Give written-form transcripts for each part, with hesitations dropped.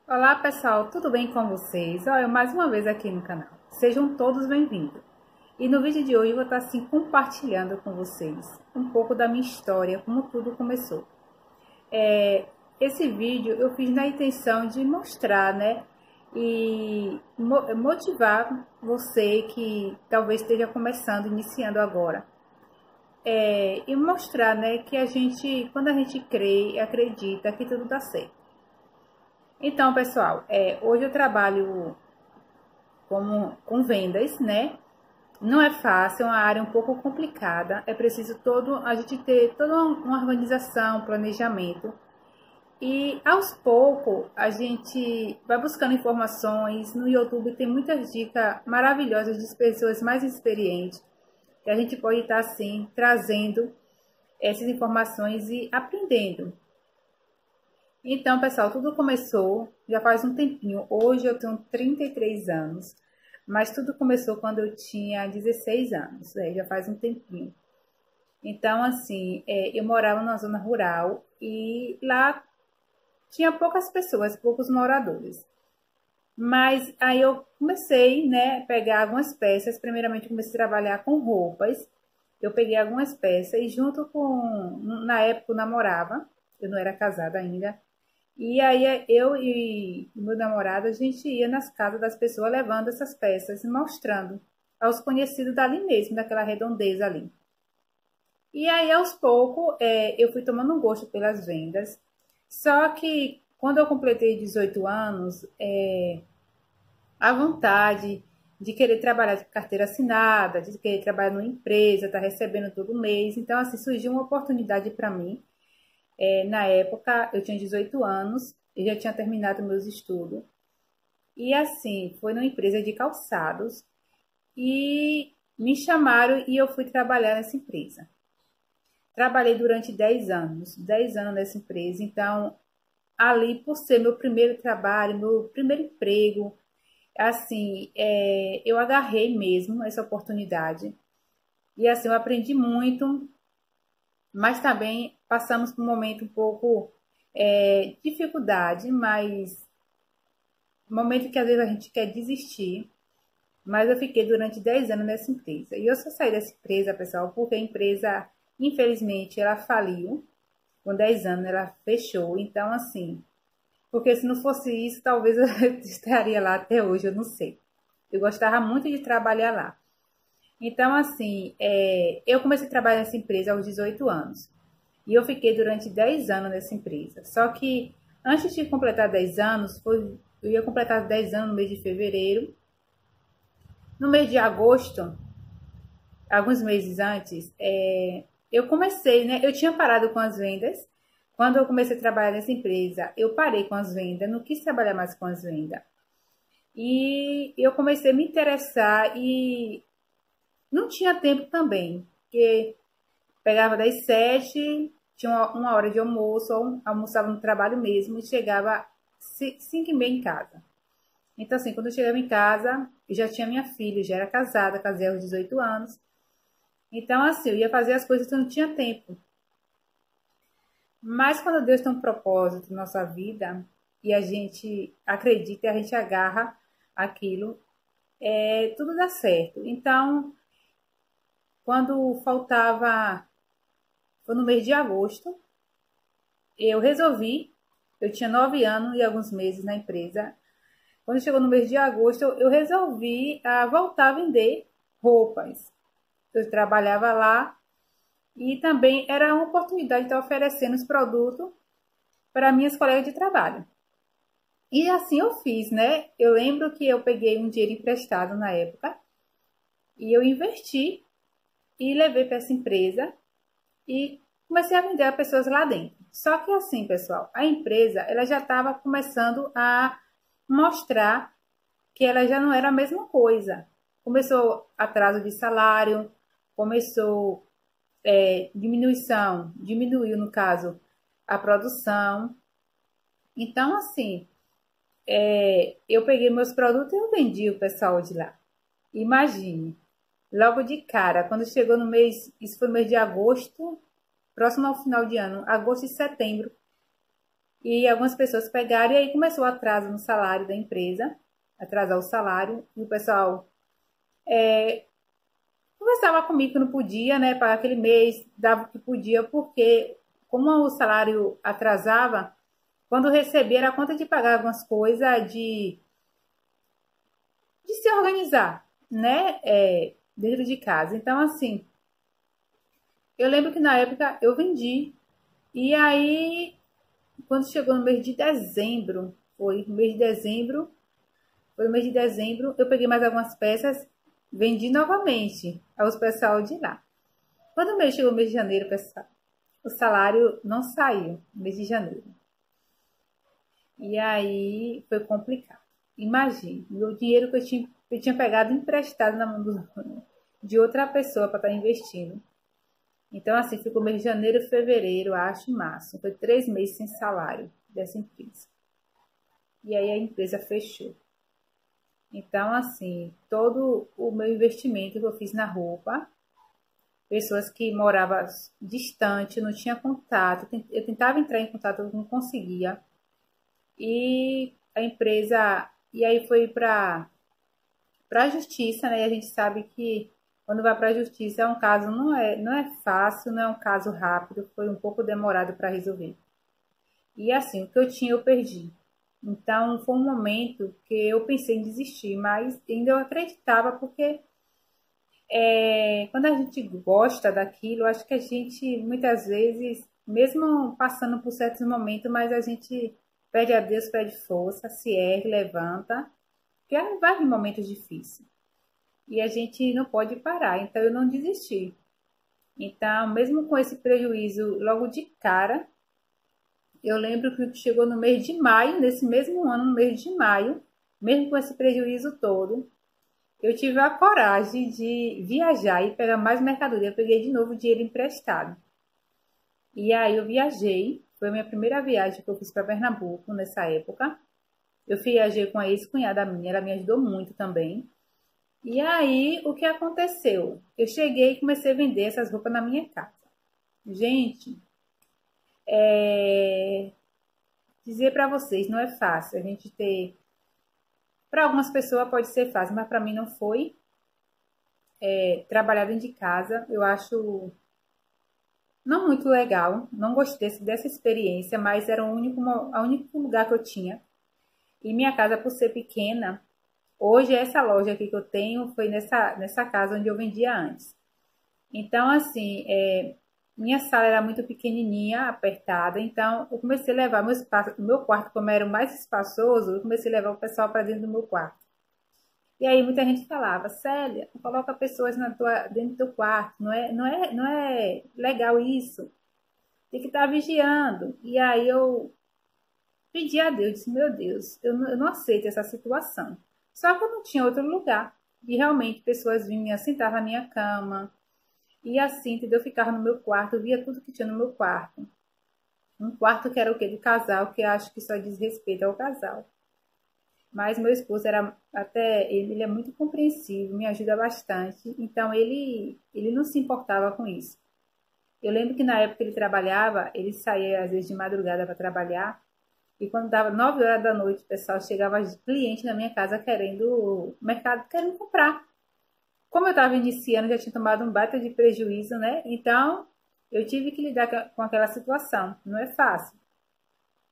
Olá pessoal, tudo bem com vocês? Olha, mais uma vez aqui no canal. Sejam todos bem-vindos. E no vídeo de hoje eu vou estar assim compartilhando com vocês um pouco da minha história, como tudo começou. Esse vídeo eu fiz na intenção de mostrar, né, e motivar você que talvez esteja começando, iniciando agora. E mostrar, né, que quando a gente crê e acredita que tudo dá certo. Então, pessoal, hoje eu trabalho com vendas, né? Não é fácil, é uma área um pouco complicada. É preciso a gente ter toda uma organização, um planejamento. E aos poucos a gente vai buscando informações. No YouTube tem muitas dicas maravilhosas de pessoas mais experientes. Que a gente pode estar assim trazendo essas informações e aprendendo. Então, pessoal, tudo começou já faz um tempinho. Hoje eu tenho 33 anos, mas tudo começou quando eu tinha 16 anos, já faz um tempinho. Então, assim, eu morava na zona rural e lá tinha poucas pessoas, poucos moradores. Mas aí eu comecei, né, a pegar algumas peças. Primeiramente, comecei a trabalhar com roupas. Eu peguei algumas peças e junto com, na época eu namorava, eu não era casada ainda. E aí eu e meu namorado, a gente ia nas casas das pessoas levando essas peças e mostrando aos conhecidos dali mesmo, daquela redondeza ali. E aí, aos poucos, eu fui tomando um gosto pelas vendas. Só que quando eu completei 18 anos, a vontade de querer trabalhar de carteira assinada, de querer trabalhar numa empresa, estar recebendo todo mês. Então, assim, surgiu uma oportunidade para mim. Na época, eu tinha 18 anos, eu já tinha terminado meus estudos. E assim, foi numa empresa de calçados e me chamaram e eu fui trabalhar nessa empresa. Trabalhei durante 10 anos nessa empresa. Então, ali, por ser meu primeiro trabalho, meu primeiro emprego, assim, eu agarrei mesmo essa oportunidade. E assim, eu aprendi muito, mas também passamos por um momento um pouco dificuldade, mas momento que às vezes a gente quer desistir. Mas eu fiquei durante 10 anos nessa empresa. E eu só saí dessa empresa, pessoal, porque a empresa, infelizmente, ela faliu. Com 10 anos ela fechou. Então, assim, porque se não fosse isso, talvez eu estaria lá até hoje, eu não sei. Eu gostava muito de trabalhar lá. Então, assim, eu comecei a trabalhar nessa empresa aos 18 anos. E eu fiquei durante 10 anos nessa empresa. Só que antes de completar 10 anos, eu ia completar 10 anos no mês de fevereiro. No mês de agosto, alguns meses antes, eu comecei, né? Eu tinha parado com as vendas. Quando eu comecei a trabalhar nessa empresa, eu parei com as vendas, não quis trabalhar mais com as vendas. E eu comecei a me interessar e não tinha tempo também, porque pegava das 7, tinha uma hora de almoço, ou almoçava no trabalho mesmo e chegava 5h30 em casa. Então, assim, quando eu chegava em casa, eu já tinha minha filha, já era casada, casei aos 18 anos. Então, assim, eu ia fazer as coisas que eu não tinha tempo. Mas quando Deus tem um propósito na nossa vida e a gente acredita e a gente agarra aquilo, tudo dá certo. Então, quando faltava, foi no mês de agosto, eu resolvi, eu tinha 9 anos e alguns meses na empresa. Quando chegou no mês de agosto, eu resolvi voltar a vender roupas. Eu trabalhava lá e também era uma oportunidade de estar oferecendo os produtos para minhas colegas de trabalho. E assim eu fiz, né? Eu lembro que eu peguei um dinheiro emprestado na época e eu investi e levei para essa empresa e comecei a vender a pessoas lá dentro. Só que assim, pessoal, a empresa ela já estava começando a mostrar que ela já não era a mesma coisa. Começou atraso de salário, começou diminuiu no caso a produção. Então, assim, eu peguei meus produtos e eu vendi o pessoal de lá. Imagine, logo de cara, quando chegou no mês, isso foi mês de agosto, próximo ao final de ano, agosto e setembro, E algumas pessoas pegaram e aí começou o atraso no salário da empresa, atrasar o salário, e o pessoal conversava comigo que não podia, né, para aquele mês, dava o que podia, porque como o salário atrasava, quando recebia era a conta de pagar algumas coisas, de se organizar, né, dentro de casa. Então, assim, eu lembro que na época eu vendi, e aí, quando chegou no mês de dezembro, foi no mês de dezembro, eu peguei mais algumas peças, vendi novamente aos pessoal de lá. Quando o mês chegou o mês de janeiro, pessoal, o salário não saiu no mês de janeiro. E aí foi complicado. Imagine, o dinheiro que eu tinha pegado emprestado na mão de outra pessoa para estar investindo. Então, assim, ficou mês de janeiro, fevereiro, acho, março. Foi 3 meses sem salário dessa empresa. E aí a empresa fechou. Então, assim, todo o meu investimento que eu fiz na roupa, pessoas que moravam distante, não tinha contato, eu tentava entrar em contato, eu não conseguia. E a empresa, e aí foi para a justiça, né? E a gente sabe que quando vai para a justiça é um caso, não é fácil, não é um caso rápido, foi um pouco demorado para resolver. E assim, o que eu tinha eu perdi. Então foi um momento que eu pensei em desistir, mas ainda eu acreditava, porque quando a gente gosta daquilo, acho que a gente muitas vezes, mesmo passando por certos momentos, mas a gente pede a Deus, pede força, se ergue, levanta, porque vai vir momentos difíceis. E a gente não pode parar, então eu não desisti. Então, mesmo com esse prejuízo logo de cara, eu lembro que chegou no mês de maio, nesse mesmo ano, no mês de maio, mesmo com esse prejuízo todo, eu tive a coragem de viajar e pegar mais mercadoria. Eu peguei de novo dinheiro emprestado. E aí eu viajei, foi a minha primeira viagem que eu fiz para Pernambuco nessa época. Eu viajei com a ex-cunhada minha, ela me ajudou muito também. E aí, o que aconteceu? Eu cheguei e comecei a vender essas roupas na minha casa. Gente, dizer para vocês, não é fácil a gente ter. Para algumas pessoas pode ser fácil, mas para mim não foi. Trabalhar dentro de casa, eu acho não muito legal. Não gostei dessa experiência, mas era o único lugar que eu tinha. E minha casa, por ser pequena, hoje essa loja aqui que eu tenho foi nessa casa onde eu vendia antes. Então, assim, minha sala era muito pequenininha, apertada, então eu comecei a levar o meu quarto, como era o mais espaçoso, eu comecei a levar o pessoal para dentro do meu quarto. E aí muita gente falava, Célia, coloca pessoas dentro do quarto, não é legal isso, tem que estar vigiando. E aí eu pedi a Deus, disse, meu Deus, eu não aceito essa situação. Só que eu não tinha outro lugar. E realmente pessoas vinham, sentavam na minha cama. E assim, entendeu? Eu ficava no meu quarto, eu via tudo que tinha no meu quarto. Um quarto que era o quê? Do casal, que eu acho que só diz respeito ao casal. Mas meu esposo ele é muito compreensivo, me ajuda bastante. Então ele não se importava com isso. Eu lembro que na época que ele trabalhava, ele saía às vezes de madrugada para trabalhar. E quando dava 9 horas da noite, o pessoal chegava cliente na minha casa querendo mercado, querendo comprar. Como eu estava iniciando, já tinha tomado um baita de prejuízo, né? Então, eu tive que lidar com aquela situação. Não é fácil.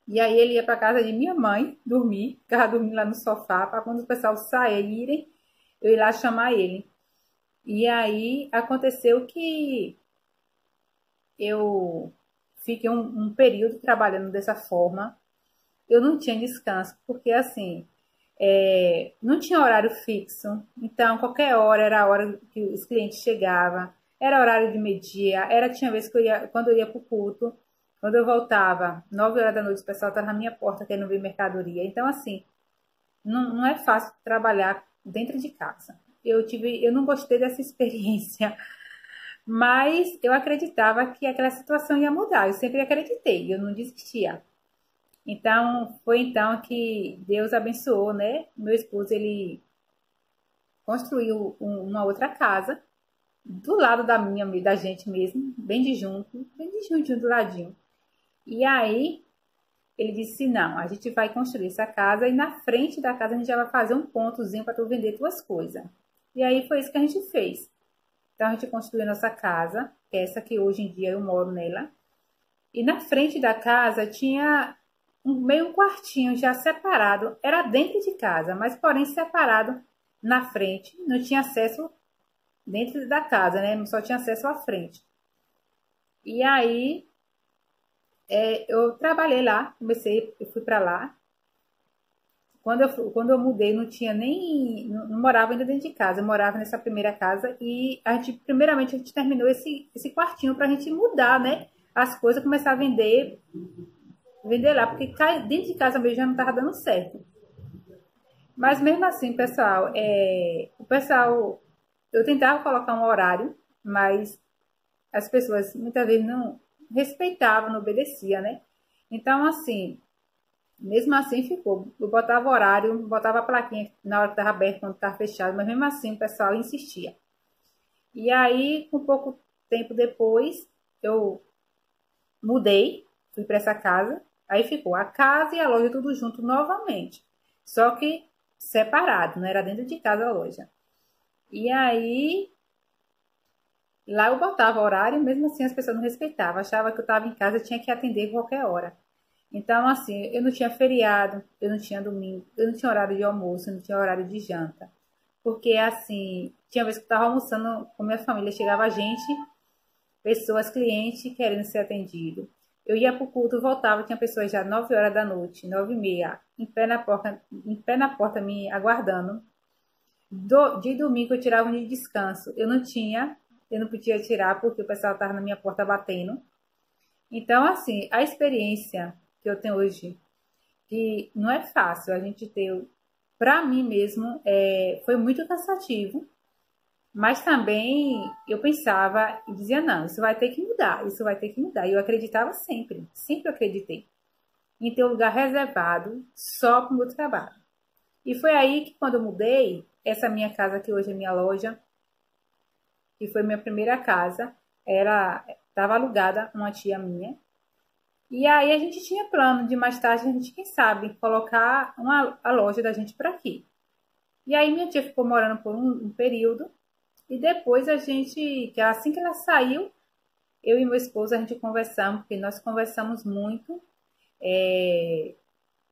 E aí ele ia para casa de minha mãe dormir, ficava dormindo lá no sofá, para quando o pessoal saírem, eu ir lá chamar ele. E aí aconteceu que eu fiquei um período trabalhando dessa forma. Eu não tinha descanso, porque assim, não tinha horário fixo. Então, qualquer hora era a hora que os clientes chegavam, era horário de meio-dia, tinha vezes que quando eu ia para o culto, quando eu voltava, 9 horas da noite, o pessoal estava na minha porta querendo ver mercadoria. Então, assim, não é fácil trabalhar dentro de casa. Eu não gostei dessa experiência, mas eu acreditava que aquela situação ia mudar. Eu sempre acreditei, eu não desistia. Então, foi então que Deus abençoou, né? Meu esposo, ele construiu uma outra casa, do lado da gente mesmo, bem de junto, do ladinho. E aí, ele disse, não, a gente vai construir essa casa e na frente da casa a gente já vai fazer um pontozinho para tu vender tuas coisas. E aí foi isso que a gente fez. Então a gente construiu a nossa casa, que é essa que hoje em dia eu moro nela. E na frente da casa tinha meio um quartinho já separado. Era dentro de casa, mas porém separado na frente. Não tinha acesso dentro da casa, né? Só tinha acesso à frente. E aí eu trabalhei lá, eu fui para lá. Quando eu mudei, não tinha nem. Não morava ainda dentro de casa, eu morava nessa primeira casa e primeiramente, a gente terminou esse quartinho pra gente mudar, né? As coisas, começar a vender lá, porque dentro de casa mesmo já não tava dando certo. Mas mesmo assim, pessoal, eu tentava colocar um horário, mas as pessoas muitas vezes não respeitavam, não obedeciam, né? Então, assim, mesmo assim ficou. Eu botava horário, botava a plaquinha na hora que estava aberto, quando estava fechado, mas mesmo assim o pessoal insistia. E aí, com pouco tempo depois, eu mudei, fui para essa casa, aí ficou a casa e a loja tudo junto novamente. Só que separado, não era dentro de casa a loja. E aí, lá eu botava horário, mesmo assim as pessoas não respeitavam, achavam que eu estava em casa e tinha que atender qualquer hora. Então, assim, eu não tinha feriado, eu não tinha domingo, eu não tinha horário de almoço, eu não tinha horário de janta. Porque, assim, tinha vez que eu estava almoçando com minha família, chegava gente, pessoas, clientes, querendo ser atendido. Eu ia para o culto, voltava, tinha pessoas já 9 horas da noite, 9h30, em pé na porta me aguardando. De domingo eu tirava um dia de descanso. Eu não podia tirar porque o pessoal estava na minha porta batendo. Então, assim, a experiência que eu tenho hoje, que não é fácil a gente ter, para mim mesmo, foi muito cansativo, mas também eu pensava e dizia, não, isso vai ter que mudar, isso vai ter que mudar. E eu acreditava sempre, sempre acreditei em ter um lugar reservado só para o meu trabalho. E foi aí que quando eu mudei, essa minha casa que hoje é minha loja, que foi minha primeira casa, estava alugada uma tia minha. E aí a gente tinha plano de mais tarde a gente, quem sabe, colocar a loja da gente por aqui. E aí minha tia ficou morando por um período e depois assim que ela saiu, eu e meu esposo a gente conversamos, porque nós conversamos muito.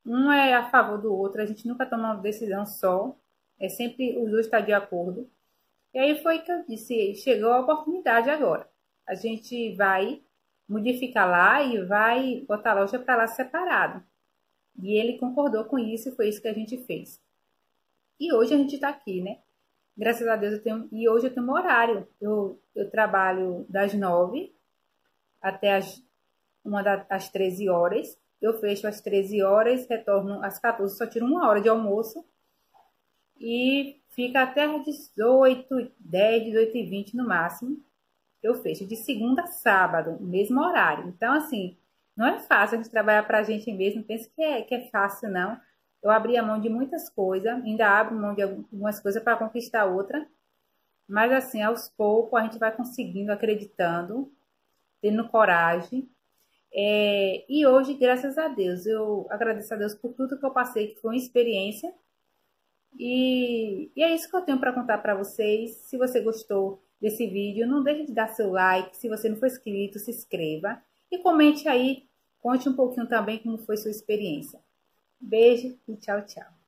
Um é a favor do outro, a gente nunca toma uma decisão só, é sempre os dois estar de acordo. E aí foi que eu disse, chegou a oportunidade agora. A gente vai modificar lá e vai botar a loja para lá separado. E ele concordou com isso e foi isso que a gente fez. E hoje a gente está aqui, né? Graças a Deus e hoje eu tenho um horário. Eu trabalho das 9 até às 13 horas. Eu fecho às 13 horas, retorno às 14, só tiro 1 hora de almoço. E fica até às 18h10, 18h20 no máximo. Eu fecho de segunda a sábado, mesmo horário. Então, assim, não é fácil a gente trabalhar para a gente mesmo. Pensa que é fácil, não. Eu abri a mão de muitas coisas, ainda abro mão de algumas coisas para conquistar outra. Mas, assim, aos poucos a gente vai conseguindo, acreditando, tendo coragem. E hoje, graças a Deus, eu agradeço a Deus por tudo que eu passei, que foi uma experiência. E é isso que eu tenho para contar para vocês. Se você gostou desse vídeo, não deixe de dar seu like. Se você não for inscrito, se inscreva. E comente aí, conte um pouquinho também como foi sua experiência. Beijo e tchau, tchau.